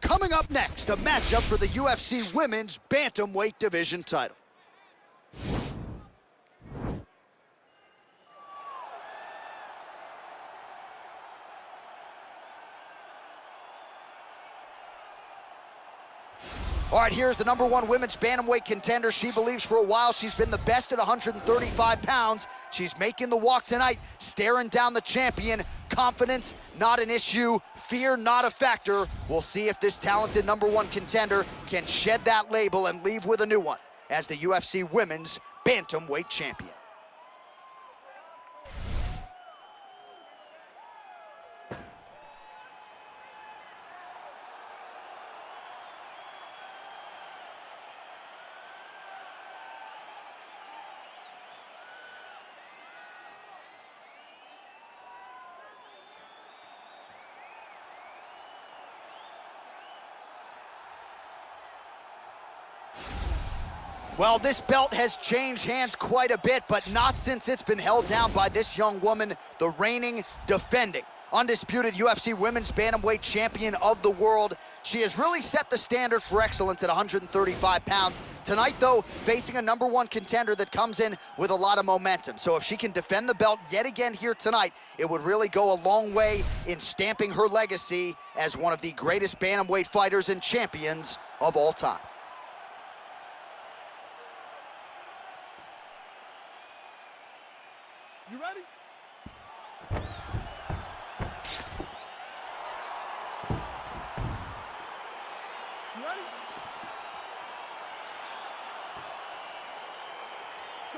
Coming up next, a matchup for the UFC Women's Bantamweight Division title. All right, here's the #1 women's bantamweight contender. She believes for a while she's been the best at 135 pounds. She's making the walk tonight, staring down the champion. Confidence, not an issue. Fear, not a factor. We'll see if this talented #1 contender can shed that label and leave with a new one as the UFC Women's Bantamweight Champion. Well, this belt has changed hands quite a bit, but not since it's been held down by this young woman, the reigning, defending, undisputed UFC Women's Bantamweight Champion of the world. She has really set the standard for excellence at 135 pounds. Tonight, though, facing a #1 contender that comes in with a lot of momentum. So if she can defend the belt yet again here tonight, it would really go a long way in stamping her legacy as one of the greatest bantamweight fighters and champions of all time. You ready? You ready?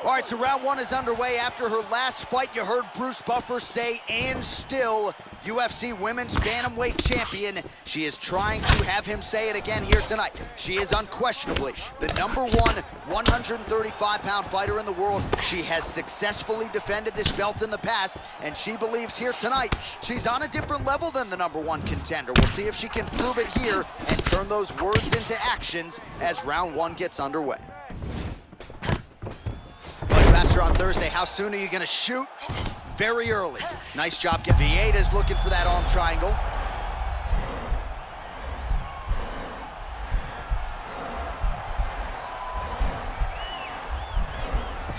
All right, so round one is underway. After her last fight, you heard Bruce Buffer say, and still UFC Women's Bantamweight Champion. She is trying to have him say it again here tonight. She is unquestionably the #1 135-pound fighter in the world. She has successfully defended this belt in the past, and she believes here tonight she's on a different level than the #1 contender. We'll see if she can prove it here and turn those words into actions as round one gets underway. Well, you asked her on Thursday, how soon are you going to shoot? Very early. Nice job. Vieita's looking for that arm triangle.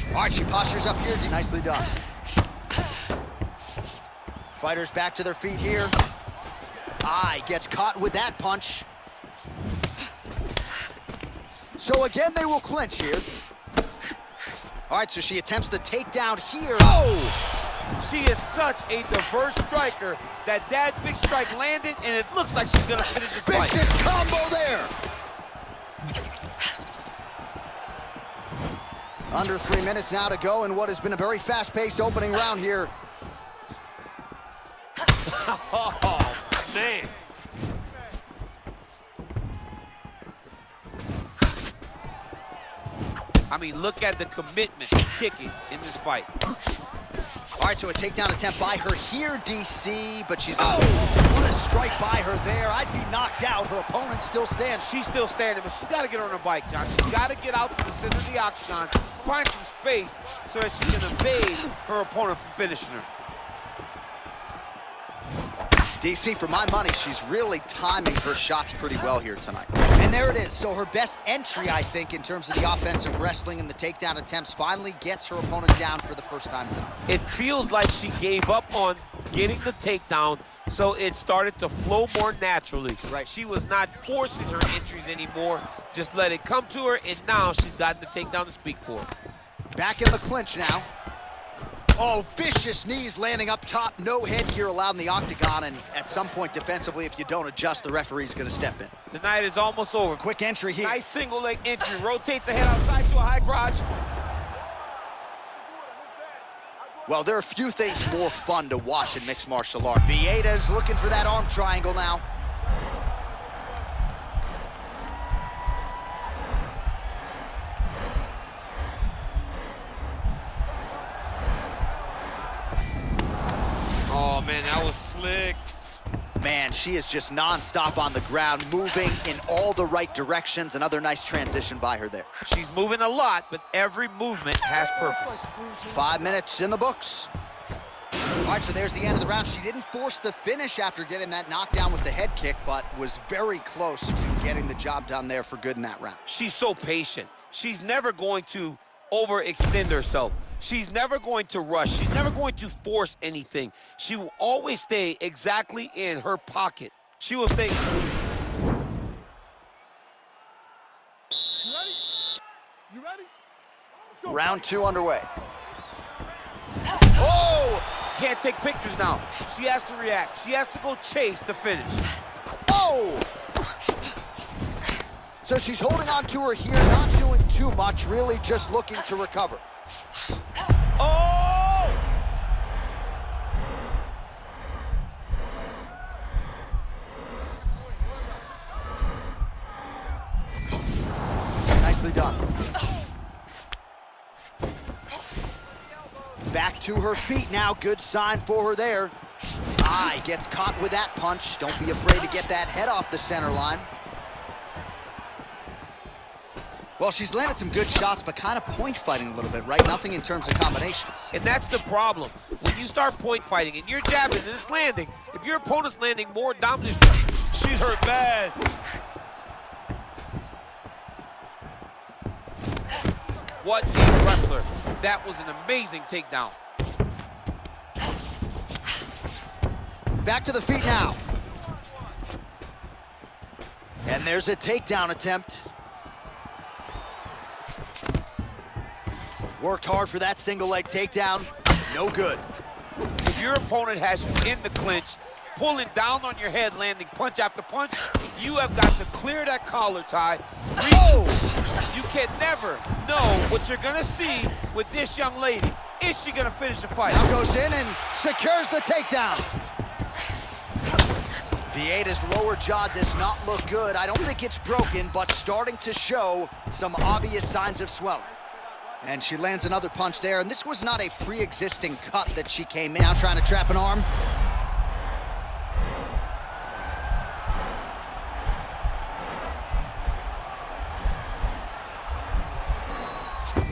All right, she postures up here. Nicely done. Fighters back to their feet here. Gets caught with that punch. So again, they will clinch here. All right, so she attempts the takedown here. Oh! She is such a diverse striker that big strike landed, and it looks like she's gonna finish this fight. Vicious combo there. Under 3 minutes now to go in what has been a very fast-paced opening round here. Oh, man. I mean, look at the commitment to kicking in this fight. All right, so a takedown attempt by her here, DC, but she's out. What a strike by her there. I'd be knocked out. Her opponent still stands. She's still standing, but she's got to get on her bike, John. She's got to get out to the center of the octagon, find some space so that she can evade her opponent from finishing her. DC, for my money, she's really timing her shots pretty well here tonight. And there it is. So her best entry, I think, in terms of the offensive wrestling and the takedown attempts, finally gets her opponent down for the first time tonight. It feels like she gave up on getting the takedown, so it started to flow more naturally. Right. She was not forcing her entries anymore, just let it come to her, and now she's gotten the takedown to speak for. Back in the clinch now. Oh, vicious knees landing up top. No headgear allowed in the octagon, and at some point defensively, if you don't adjust, the referee's gonna step in. The night is almost over. Quick entry here. Nice single leg entry, rotates ahead outside to a high crotch. Well, there are few things more fun to watch in mixed martial arts. Vieita's looking for that arm triangle now. Oh, man, that was slick. Man, she is just nonstop on the ground, moving in all the right directions. Another nice transition by her there. She's moving a lot, but every movement has purpose. 5 minutes in the books. All right, so there's the end of the round. She didn't force the finish after getting that knockdown with the head kick, but was very close to getting the job done there for good in that round. She's so patient. She's never going to overextend herself. She's never going to rush. She's never going to force anything. She will always stay exactly in her pocket. She will stay. You ready? You ready? Let's go. Round 2 underway. Oh! Can't take pictures now. She has to react. She has to go chase the finish. Oh! So she's holding on to her here, not doing too much, really just looking to recover. Oh! Nicely done. Back to her feet now. Good sign for her there. Eye gets caught with that punch. Don't be afraid to get that head off the center line. Well, she's landed some good shots, but kind of point fighting a little bit, right? Nothing in terms of combinations. And that's the problem. When you start point fighting and you're jabbing and it's landing, if your opponent's landing more dominant, she's hurt bad. What a wrestler. That was an amazing takedown. Back to the feet now. And there's a takedown attempt. Worked hard for that single leg takedown. No good. If your opponent has you in the clinch, pulling down on your head, landing punch after punch, you have got to clear that collar tie. Oh! You can never know what you're gonna see with this young lady. Is she gonna finish the fight? Now goes in and secures the takedown. Vieda's lower jaw does not look good. I don't think it's broken, but starting to show some obvious signs of swelling. And she lands another punch there, and this was not a pre-existing cut that she came in. Now trying to trap an arm.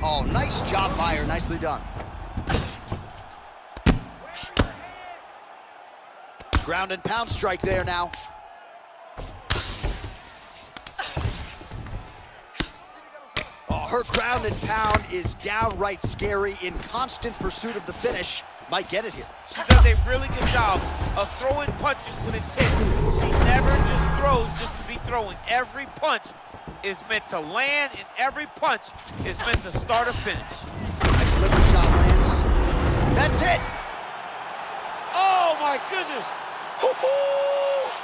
Oh, nice job by her, nicely done. Ground and pound strike there now. Oh, her ground and pound is downright scary, in constant pursuit of the finish. Might get it here. She does a really good job of throwing punches with intent. She never just throws just to be throwing. Every punch is meant to land, and every punch is meant to start a finish. Nice liver shot lands. That's it. Oh my goodness.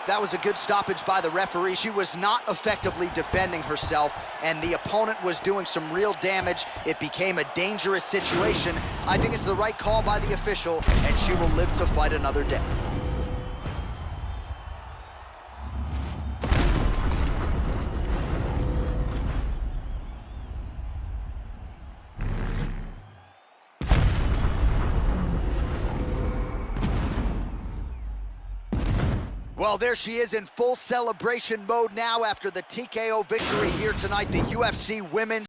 That was a good stoppage by the referee. She was not effectively defending herself, and the opponent was doing some real damage. It became a dangerous situation. I think it's the right call by the official, and she will live to fight another day. Well, there she is in full celebration mode now after the TKO victory here tonight, the UFC Women's